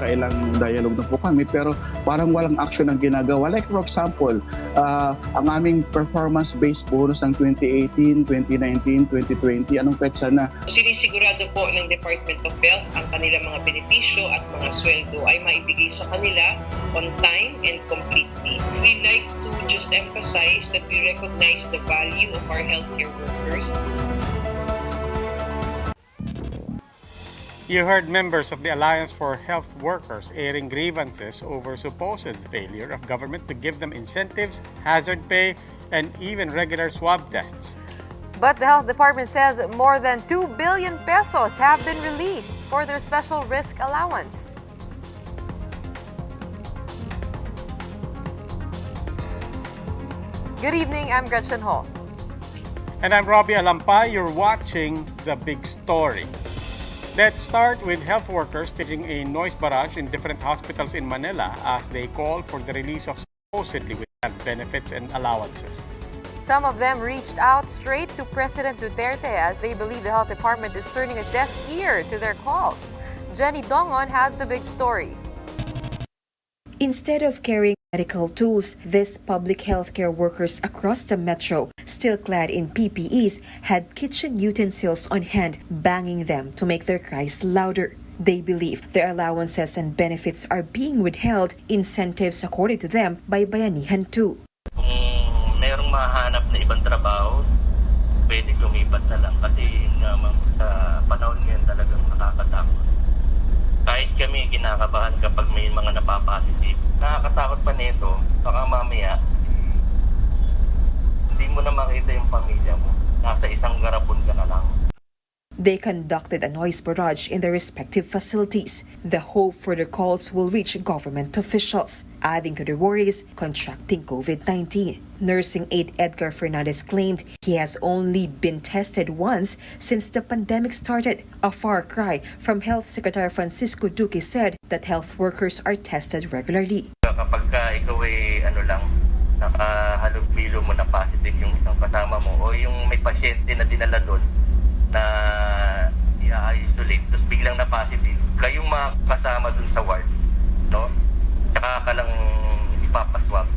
nakakailang dialogue na po kami, pero parang walang action ang ginagawa. Like for example, ang aming performance-based bonus ng 2018, 2019, 2020, anong petsa na? Sinisigurado po ng Department of Health ang kanilang mga benepisyo at mga sweldo ay maibigay sa kanila on time and completely. We'd like to just emphasize that we recognize the value of our healthcare workers. You heard members of the Alliance for Health Workers airing grievances over supposed failure of government to give them incentives, hazard pay, and even regular swab tests. But the health department says more than 2 billion pesos have been released for their special risk allowance. Good evening, I'm Gretchen Ho. And I'm Robbie Alampay. You're watching The Big Story. Let's start with health workers taking a noise barrage in different hospitals in Manila as they call for the release of supposedly withheld benefits and allowances. Some of them reached out straight to President Duterte as they believe the health department is turning a deaf ear to their calls. Jenny Dongon has the big story. Instead of carrying medical tools, these public healthcare workers across the metro, still clad in PPEs, had kitchen utensils on hand, banging them to make their cries louder. They believe their allowances and benefits are being withheld, incentives according to them by Bayanihan 2. Kung mayroong mahanap na ibang trabaho, pwede lumipat na lang kasi sa panahon ngayon talagang nakakatakot. Kahit kami kinakabahan kapag may mga napapositive. Nakakatakot pa nito, baka mamaya hindi mo na makita yung pamilya mo. Nasa isang garapon ka na lang. They conducted a noise barrage in their respective facilities. The hope for their calls will reach government officials, adding to their worries contracting COVID-19. Nursing aide Edgar Fernandez claimed he has only been tested once since the pandemic started, a far cry from Health Secretary Francisco Duque said that health workers are tested regularly. Kapag ikaw ay nakahalog-bilo mo na positive yung isang kasama mo o yung may pasyente na dinala doon na i-isolate, tapos biglang na positive, kayong mga kasama dun sa ward, no? Tsaka ka lang ipapaswab.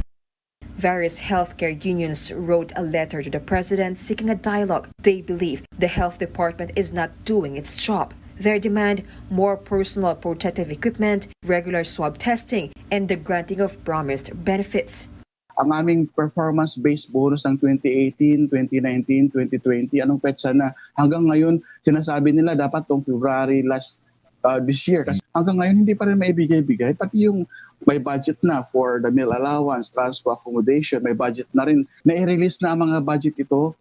Various healthcare unions wrote a letter to the president seeking a dialogue. They believe the health department is not doing its job. Their demand, more personal protective equipment, regular swab testing, and the granting of promised benefits. Ang aming performance-based bonus ng 2018, 2019, 2020, anong petsa na hanggang ngayon sinasabi nila dapat tong February this year. Kasi hanggang ngayon hindi pa rin maibigay-bigay. Pati yung may budget na for the meal allowance, transport accommodation, may budget na rin. Na-release na ang mga budget ito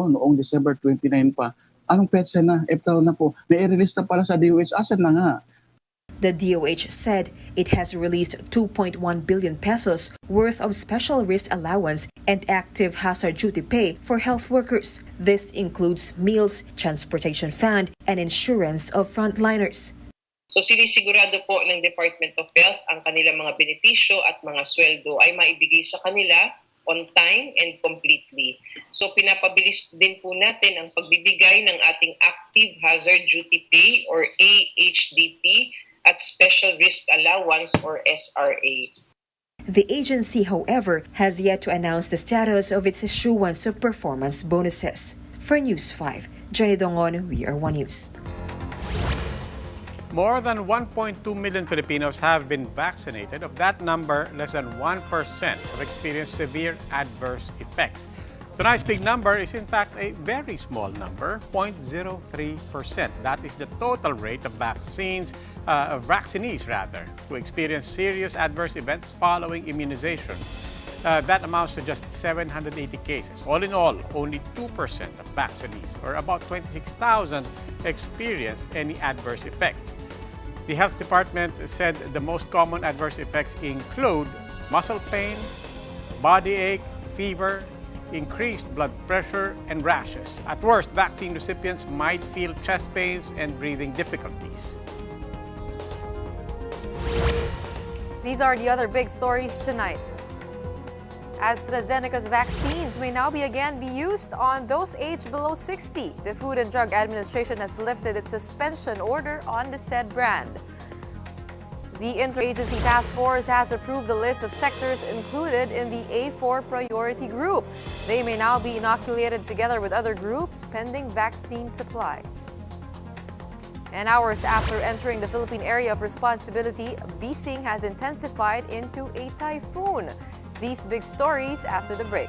noong December 29 pa. Anong petsa na? April na po. Na-release na para sa DOH. Asan na nga? The DOH said it has released 2.1 billion pesos worth of special risk allowance and active hazard duty pay for health workers. This includes meals, transportation fund, and insurance of frontliners. So sinisigurado po ng Department of Health ang kanilang mga benepisyo at mga sweldo ay maibigay sa kanila on time and completely. So pinapabilis din po natin ang pagbibigay ng ating active hazard duty pay or AHDP at Special Risk Allowance or SRA. The agency, however, has yet to announce the status of its issuance of performance bonuses. For News 5, Jenny Dongon, We Are One News. More than 1.2 million Filipinos have been vaccinated. Of that number, less than 1% have experienced severe adverse effects. Tonight's big number is in fact a very small number, 0.03%. That is the total rate of vaccinees who experience serious adverse events following immunization. That amounts to just 780 cases. All in all, only 2% of vaccinees, or about 26,000, experienced any adverse effects. The health department said the most common adverse effects include muscle pain, body ache, fever, increased blood pressure, and rashes. At worst, vaccine recipients might feel chest pains and breathing difficulties. These are the other big stories tonight. AstraZeneca's vaccines may now again be used on those aged below 60. The Food and Drug Administration has lifted its suspension order on the said brand. The Interagency Task Force has approved the list of sectors included in the A4 priority group. They may now be inoculated together with other groups pending vaccine supply. And hours after entering the Philippine area of responsibility, Bising has intensified into a typhoon. These big stories after the break.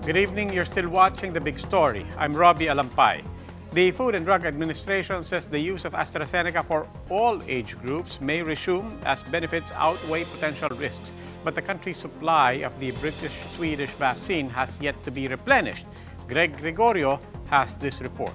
Good evening. You're still watching The Big Story. I'm Robbie Alampay. The Food and Drug Administration says the use of AstraZeneca for all age groups may resume as benefits outweigh potential risks. But the country's supply of the British-Swedish vaccine has yet to be replenished. Greg Gregorio has this report.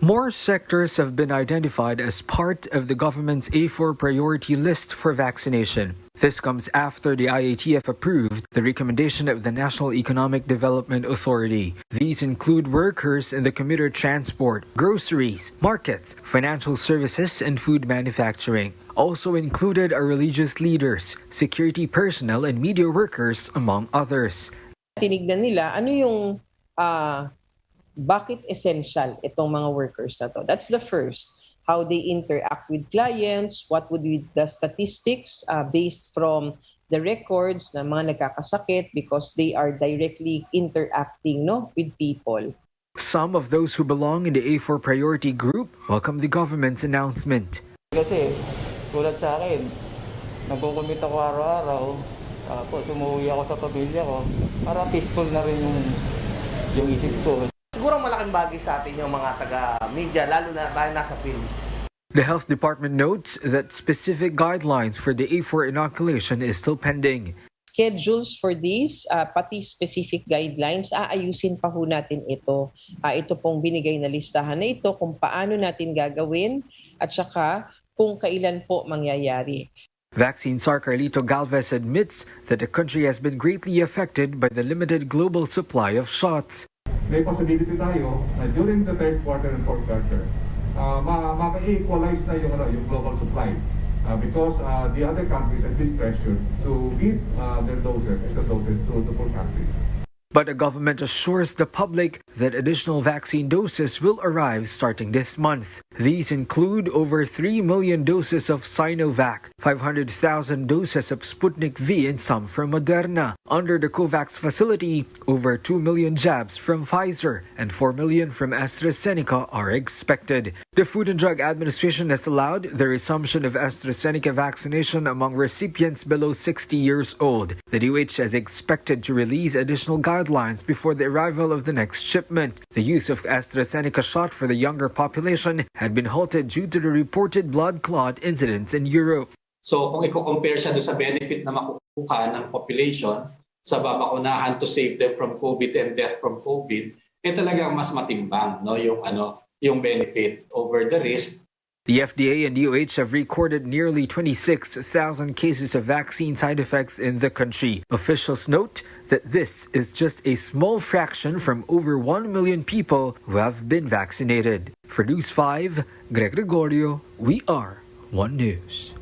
More sectors have been identified as part of the government's A4 priority list for vaccination. This comes after the IATF approved the recommendation of the National Economic Development Authority. These include workers in the commuter transport, groceries, markets, financial services, and food manufacturing. Also included are religious leaders, security personnel, and media workers, among others. Tinignan nila ano yung bakit essential itong mga workers na to. That's the first. How they interact with clients, what would be the statistics based from the records ng mga nagkakasakit because they are directly interacting with people. Some of those who belong in the A4 priority group welcome the government's announcement. Kasi tulad sa akin, nagko-commute ako araw-araw, tapos umuwi ako sa pamilya ko, para peaceful na rin yung isip ko. Siguro malaking bagay sa atin yung mga taga-media, lalo na dahil nasa film. The Health Department notes that specific guidelines for the A4 inoculation is still pending. Schedules for these, pati specific guidelines, aayusin pa ho natin ito. Ito pong binigay na listahan na ito kung paano natin gagawin at saka kung kailan po mangyayari. Vaccine czar Carlito Galvez admits that the country has been greatly affected by the limited global supply of shots. May possibility tayo na during the third quarter and fourth quarter, maka-equalize na yung global supply because the other countries have been pressured to give their doses, extra doses to the poor countries. But the government assures the public that additional vaccine doses will arrive starting this month. These include over 3 million doses of Sinovac, 500,000 doses of Sputnik V, and some from Moderna. Under the COVAX facility, over 2 million jabs from Pfizer and 4 million from AstraZeneca are expected. The Food and Drug Administration has allowed the resumption of AstraZeneca vaccination among recipients below 60 years old. The DOH is expected to release additional guidelines before the arrival of the next shipment. The use of AstraZeneca shot for the younger population had been halted due to the reported blood clot incidents in Europe. So kung i-compare siya sa benefit na makukuha ng population sa babakunahan to save them from COVID and death from COVID, talagang mas matimbang yung benefit over the risk. The FDA and DOH have recorded nearly 26,000 cases of vaccine side effects in the country. Officials note that this is just a small fraction from over 1 million people who have been vaccinated. For News 5, Greg Gregorio, we are One News.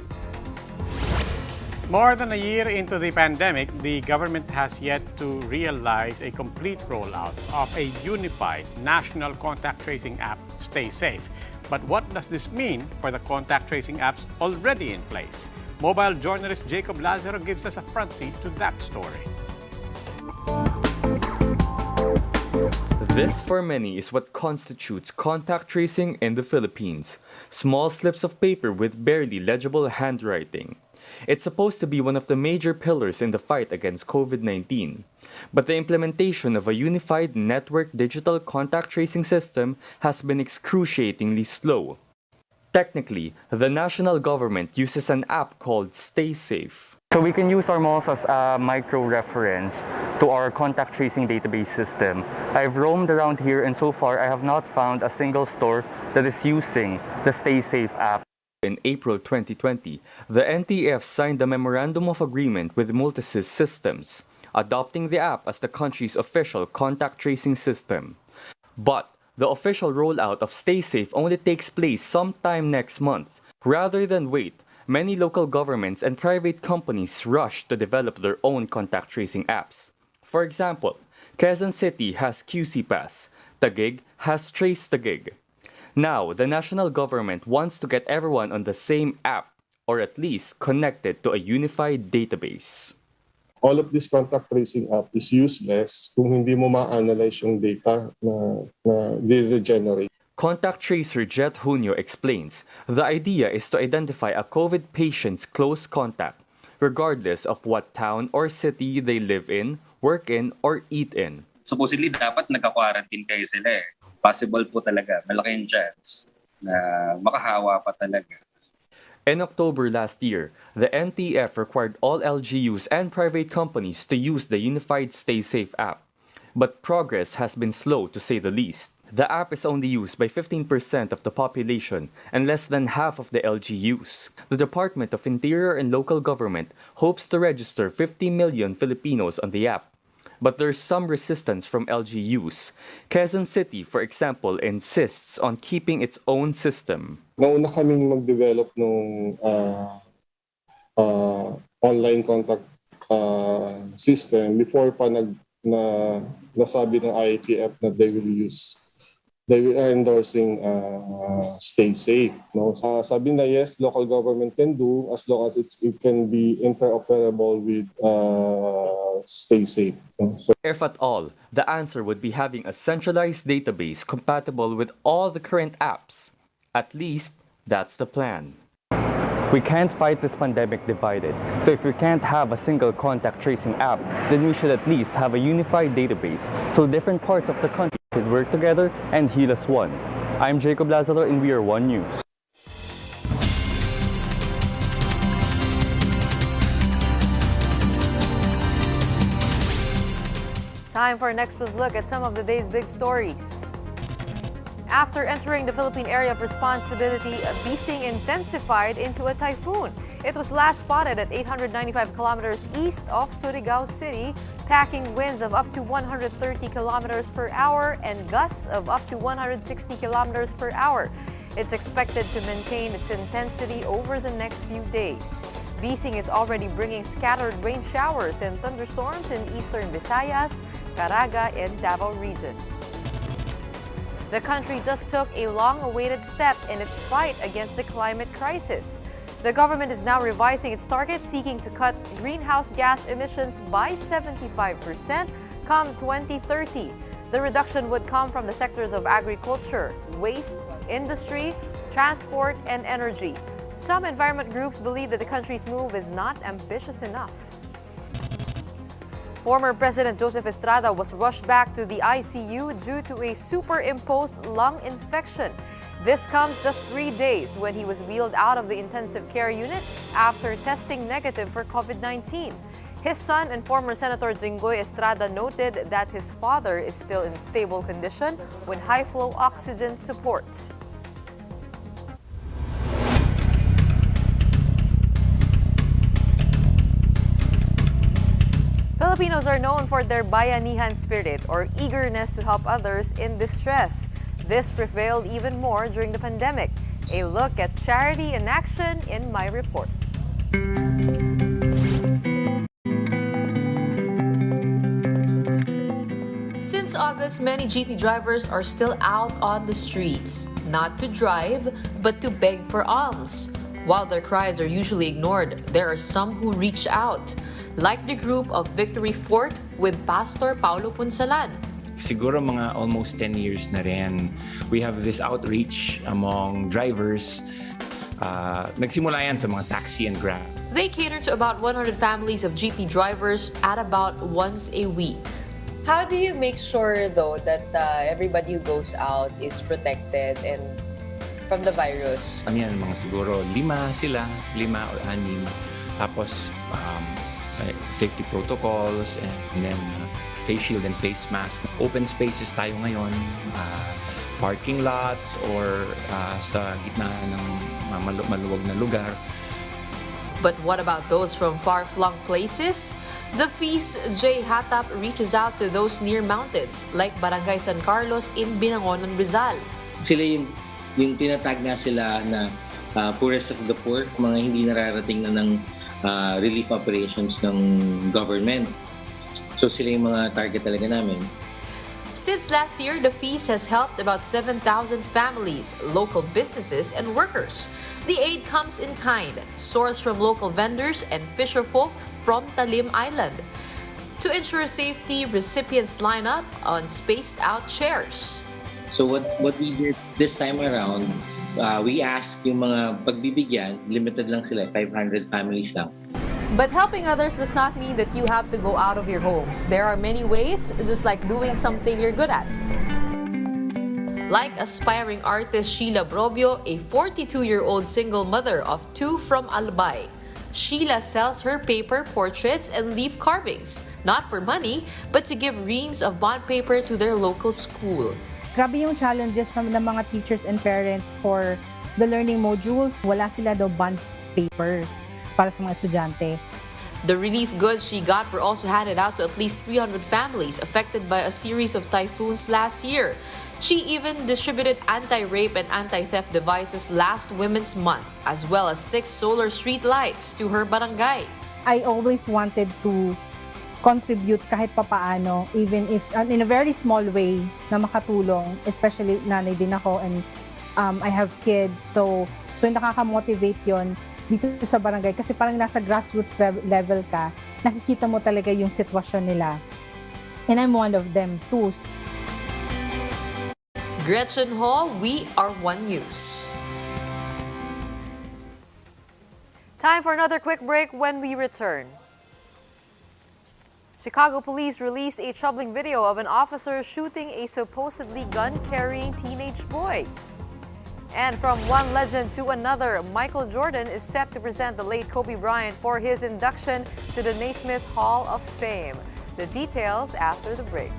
More than a year into the pandemic, the government has yet to realize a complete rollout of a unified national contact tracing app, Stay Safe. But what does this mean for the contact tracing apps already in place? Mobile journalist Jacob Lazaro gives us a front seat to that story. This, for many, is what constitutes contact tracing in the Philippines. Small slips of paper with barely legible handwriting. It's supposed to be one of the major pillars in the fight against COVID-19. But the implementation of a unified network digital contact tracing system has been excruciatingly slow. Technically, the national government uses an app called StaySafe. So we can use our malls as a micro-reference to our contact tracing database system. I've roamed around here and so far I have not found a single store that is using the StaySafe app. In April 2020, the NTF signed a Memorandum of Agreement with Multisys Systems, adopting the app as the country's official contact tracing system. But the official rollout of StaySafe only takes place sometime next month. Rather than wait, many local governments and private companies rush to develop their own contact tracing apps. For example, Quezon City has QC Pass, Taguig has Trace Taguig. Now, the national government wants to get everyone on the same app, or at least connected to a unified database. All of this contact tracing app is useless kung hindi mo ma-analyze yung data na di-regenerate. Contact tracer Jet Junio explains the idea is to identify a COVID patient's close contact, regardless of what town or city they live in, work in, or eat in. Supposedly, dapat nagka-quarantine kayo sila eh. Possible po talaga, malaki yung chance na makahawa pa talaga. In October last year, the NTF required all LGUs and private companies to use the unified StaySafe app. But progress has been slow to say the least. The app is only used by 15% of the population and less than half of the LGUs. The Department of Interior and Local Government hopes to register 50 million Filipinos on the app. But there's some resistance from LGUs. Quezon City, for example, insists on keeping its own system. Nauna kaming mag-develop ng online contact system before pa nasabi ng IATF na they are endorsing StaySafe. No? Sabi na yes, local government can do as long as it can be interoperable with StaySafe. No? So, if at all, the answer would be having a centralized database compatible with all the current apps. At least, that's the plan. We can't fight this pandemic divided. So if we can't have a single contact tracing app, then we should at least have a unified database so different parts of the country could work together and heal as one. I'm Jacob Lazaro and we are One News. Time for our next look at some of the day's big stories. After entering the Philippine Area of Responsibility, Bising intensified into a typhoon. It was last spotted at 895 kilometers east of Surigao City, packing winds of up to 130 kilometers per hour and gusts of up to 160 kilometers per hour. It's expected to maintain its intensity over the next few days. Bising is already bringing scattered rain showers and thunderstorms in eastern Visayas, Caraga, and Davao region. The country just took a long-awaited step in its fight against the climate crisis. The government is now revising its target, seeking to cut greenhouse gas emissions by 75% come 2030. The reduction would come from the sectors of agriculture, waste, industry, transport, and energy. Some environment groups believe that the country's move is not ambitious enough. Former President Joseph Estrada was rushed back to the ICU due to a superimposed lung infection. This comes just 3 days when he was wheeled out of the intensive care unit after testing negative for COVID-19. His son and former Senator Jinggoy Estrada noted that his father is still in stable condition with high-flow oxygen support. Filipinos are known for their bayanihan spirit or eagerness to help others in distress. This prevailed even more during the pandemic. A look at charity in action in my report. Since August, many jeepney drivers are still out on the streets, not to drive, but to beg for alms. While their cries are usually ignored, there are some who reach out, like the group of Victory Fort with Pastor Paulo Punsalan. Siguro mga almost 10 years na rin. We have this outreach among drivers. Nagsimula yan sa mga taxi and Grab. They cater to about 100 families of jeepney drivers at about once a week. How do you make sure, though, that everybody who goes out is protected and from the virus? Yan, mga siguro 5 sila, 5 or 6. Tapos, safety protocols and then face shield and face mask. Open spaces tayo ngayon, parking lots or sa gitna ng maluwag na lugar. But what about those from far-flung places? The FEAS J. Hatap reaches out to those near mountains like Barangay San Carlos in Binangonan, Rizal. Sila yung tinatag nga sila na poorest of the poor, mga hindi nararating na ng relief operations ng government. So sila yung mga target talaga namin. Since last year, the FEAS has helped about 7,000 families, local businesses, and workers. The aid comes in kind, sourced from local vendors and fisherfolk from Talim Island. To ensure safety, recipients line up on spaced-out chairs. So what we did this time around, we asked yung mga pagbibigyan, limited lang sila, 500 families lang. But helping others does not mean that you have to go out of your homes. There are many ways, just like doing something you're good at. Like aspiring artist Sheila Brobio, a 42-year-old single mother of 2 from Albay. Sheila sells her paper, portraits, and leaf carvings, not for money, but to give reams of bond paper to their local school. Grabe yung challenges ng mga teachers and parents for the learning modules. Wala sila daw bond paper para sa mga estudyante. The relief goods she got were also handed out to at least 300 families affected by a series of typhoons last year. She even distributed anti-rape and anti-theft devices last Women's Month, as well as 6 solar street lights to her barangay. I always wanted to contribute kahit papaano, even if in a very small way na makatulong, especially nanay din ako and I have kids, so nakaka-motivate yon dito sa barangay kasi parang nasa grassroots level ka, nakikita mo talaga yung sitwasyon nila. And I'm one of them too. Gretchen Hall, We Are One News. Time for another quick break. When we return, Chicago police released a troubling video of an officer shooting a supposedly gun-carrying teenage boy. And from one legend to another, Michael Jordan is set to present the late Kobe Bryant for his induction to the Naismith Hall of Fame. The details after the break.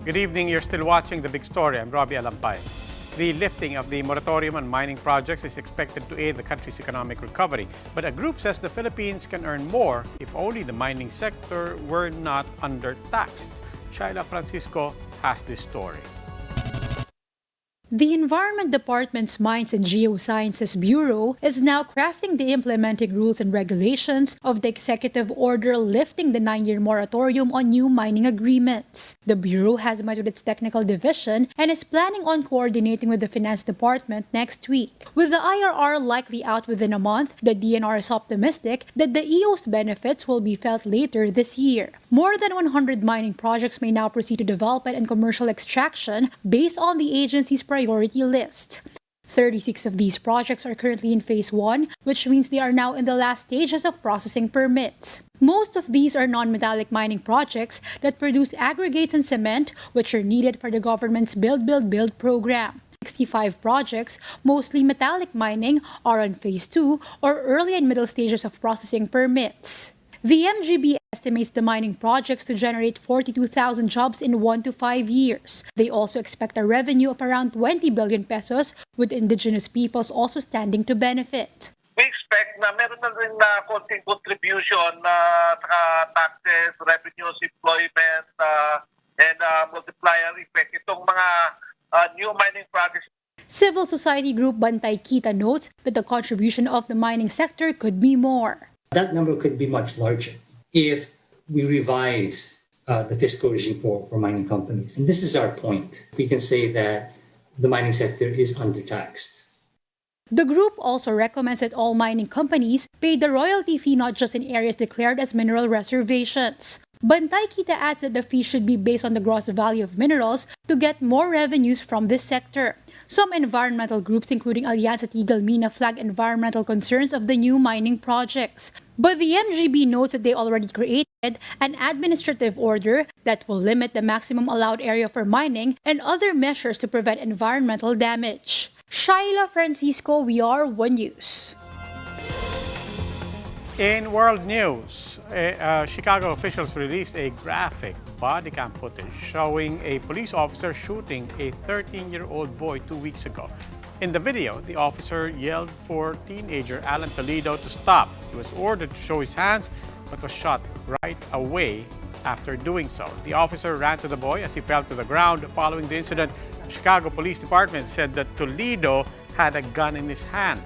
Good evening. You're still watching The Big Story. I'm Robbie Alampay. The lifting of the moratorium on mining projects is expected to aid the country's economic recovery. But a group says the Philippines can earn more if only the mining sector were not undertaxed. Shaila Francisco has this story. The Environment Department's Mines and Geosciences Bureau is now crafting the implementing rules and regulations of the executive order lifting the 9-year moratorium on new mining agreements. The Bureau has met with its technical division and is planning on coordinating with the Finance Department next week. With the IRR likely out within a month, the DNR is optimistic that the EO's benefits will be felt later this year. More than 100 mining projects may now proceed to development and commercial extraction based on the agency's priority list. 36 of these projects are currently in Phase 1, which means they are now in the last stages of processing permits. Most of these are non-metallic mining projects that produce aggregates and cement, which are needed for the government's Build, Build, Build program. 65 projects, mostly metallic mining, are on Phase 2 or early and middle stages of processing permits. The MGB estimates the mining projects to generate 42,000 jobs in 1 to 5 years. They also expect a revenue of around 20 billion pesos, with indigenous peoples also standing to benefit. We expect na meron na rin na konting contribution sa taxes, revenues, employment, and multiplier effect itong mga new mining projects. Civil society group Bantay Kita notes that the contribution of the mining sector could be more. That number could be much larger if we revise the fiscal regime for mining companies. And this is our point. We can say that the mining sector is undertaxed. The group also recommends that all mining companies pay the royalty fee not just in areas declared as mineral reservations. Bantay Kita adds that the fee should be based on the gross value of minerals to get more revenues from this sector. Some environmental groups, including Alianza Tigil Mina, flag environmental concerns of the new mining projects. But the MGB notes that they already created an administrative order that will limit the maximum allowed area for mining and other measures to prevent environmental damage. Shaila Francisco, We Are One News. In world news, Chicago officials released a graphic body cam footage showing a police officer shooting a 13-year-old boy 2 weeks ago. In the video, the officer yelled for teenager Alan Toledo to stop. He was ordered to show his hands, but was shot right away after doing so. The officer ran to the boy as he fell to the ground. Following the incident, the Chicago Police Department said that Toledo had a gun in his hand.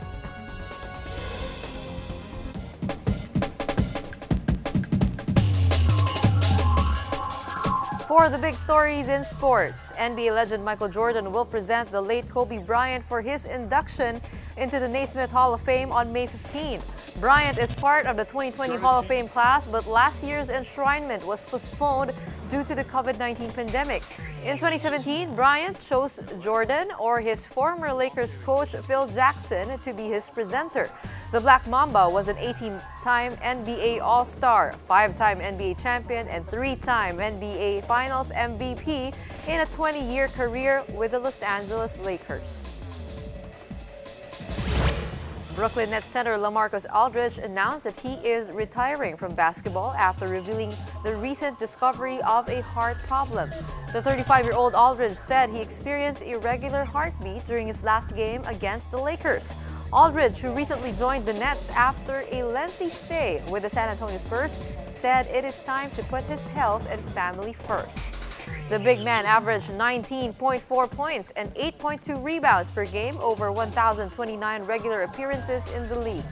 For the big stories in sports, NBA legend Michael Jordan will present the late Kobe Bryant for his induction into the Naismith Hall of Fame on May 15. Bryant is part of the 2020 Hall of Fame class, but last year's enshrinement was postponed due to the COVID-19 pandemic. In 2017, Bryant chose Jordan or his former Lakers coach Phil Jackson to be his presenter. The Black Mamba was an 18-time NBA All-Star, 5-time NBA champion, and 3-time NBA Finals MVP in a 20-year career with the Los Angeles Lakers. Brooklyn Nets center LaMarcus Aldridge announced that he is retiring from basketball after revealing the recent discovery of a heart problem. The 35-year-old Aldridge said he experienced irregular heartbeat during his last game against the Lakers. Aldridge, who recently joined the Nets after a lengthy stay with the San Antonio Spurs, said it is time to put his health and family first. The big man averaged 19.4 points and 8.2 rebounds per game over 1,029 regular appearances in the league.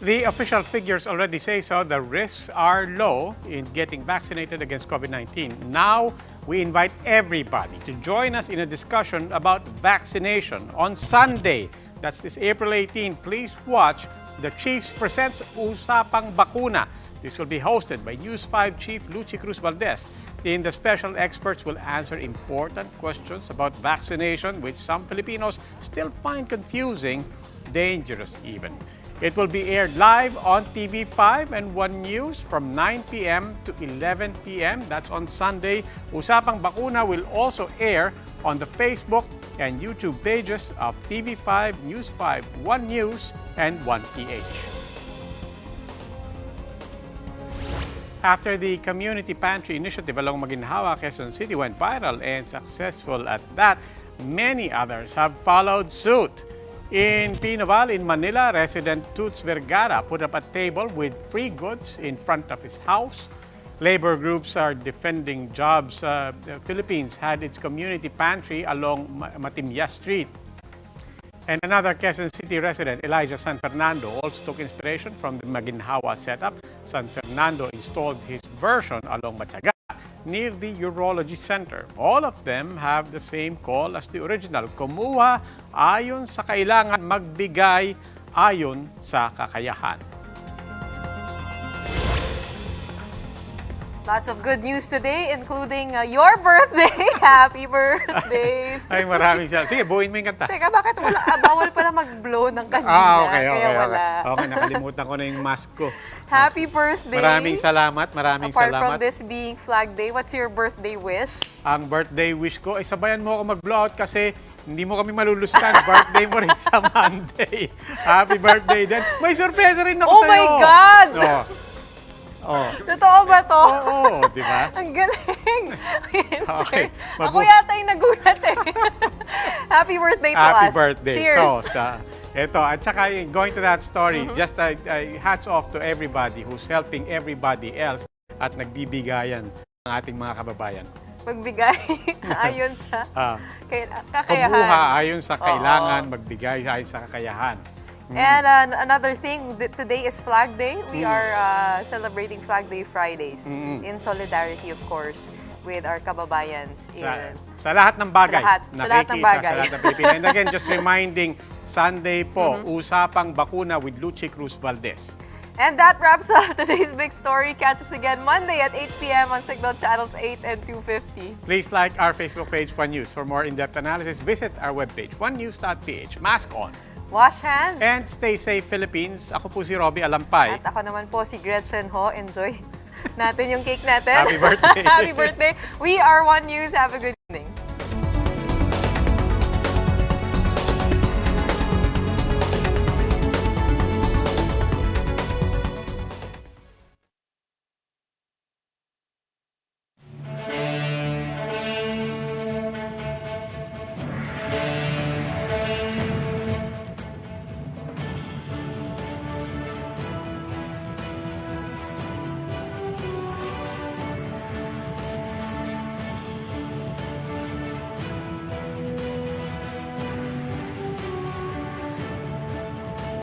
The official figures already say so. The risks are low in getting vaccinated against COVID-19. Now, we invite everybody to join us in a discussion about vaccination on Sunday. That's this April 18. Please watch The Chiefs Presents Usapang Bakuna. This will be hosted by News 5 Chief Lucy Cruz Valdez. In the special experts will answer important questions about vaccination, which some Filipinos still find confusing, dangerous even. It will be aired live on TV5 and One News from 9 p.m. to 11 p.m. That's on Sunday. Usapang Bakuna will also air on the Facebook and YouTube pages of TV5, News 5, One News, and 1PH. After the Community Pantry Initiative along Maginhawa, Quezon City went viral and successful at that, many others have followed suit. In Pinoval, in Manila, resident Toots Vergara put up a table with free goods in front of his house. Labor groups are defending jobs. The Philippines had its community pantry along Matimya Street. And another Quezon City resident, Elijah San Fernando, also took inspiration from the Maginhawa setup. San Fernando installed his version along Matyaga near the Urology Center. All of them have the same call as the original. Kumuha ayon sa kailangan, magbigay ayon sa kakayahan. Lots of good news today, including your birthday. Happy birthday! Ay, maraming siya. Sige, buuin mo yung kanta. Teka, bakit wala? Bawal pala mag-blow ng kanina. Okay. Kaya wala. Okay, nakalimutan ko na yung mask ko. Happy birthday! Maraming salamat. Apart from this being Flag Day, what's your birthday wish? Ang birthday wish ko ay sabayan mo ako mag-blowout kasi hindi mo kami malulusan. Birthday mo rin sa Monday. Happy birthday din. May sorpresa rin ako Oh sa'yo. my God! Oh. Totoo ba to? Oo, di ba? Ang galing! Okay. Ako yata yung nagulat eh. Happy birthday to us. Happy birthday. Cheers! Ito, at saka going to that story, just hats off to everybody who's helping everybody else at nagbibigayan ng ating mga kababayan. Magbigay ayon sa kakayahan. Kumuha ayon sa kailangan, magbigay ayon sa kakayahan. And another thing, today is Flag Day. We are celebrating Flag Day Fridays in solidarity, of course, with our kababayans. Sa lahat ng bagay. Sa lahat ng bagay. Sa lahat ng Pilipino. And again, just reminding, Sunday po, usapang bakuna with Lucy Cruz Valdez. And that wraps up today's big story. Catch us again Monday at 8 p.m. on Signal Channels 8 and 250. Please like our Facebook page, One News. For more in-depth analysis, visit our webpage, onenews.ph. Mask on. Wash hands. And stay safe, Philippines. Ako po si Robbie Alampay. At ako naman po si Gretchen Ho. Enjoy natin yung cake natin. Happy birthday. Happy birthday. We are One News. Have a good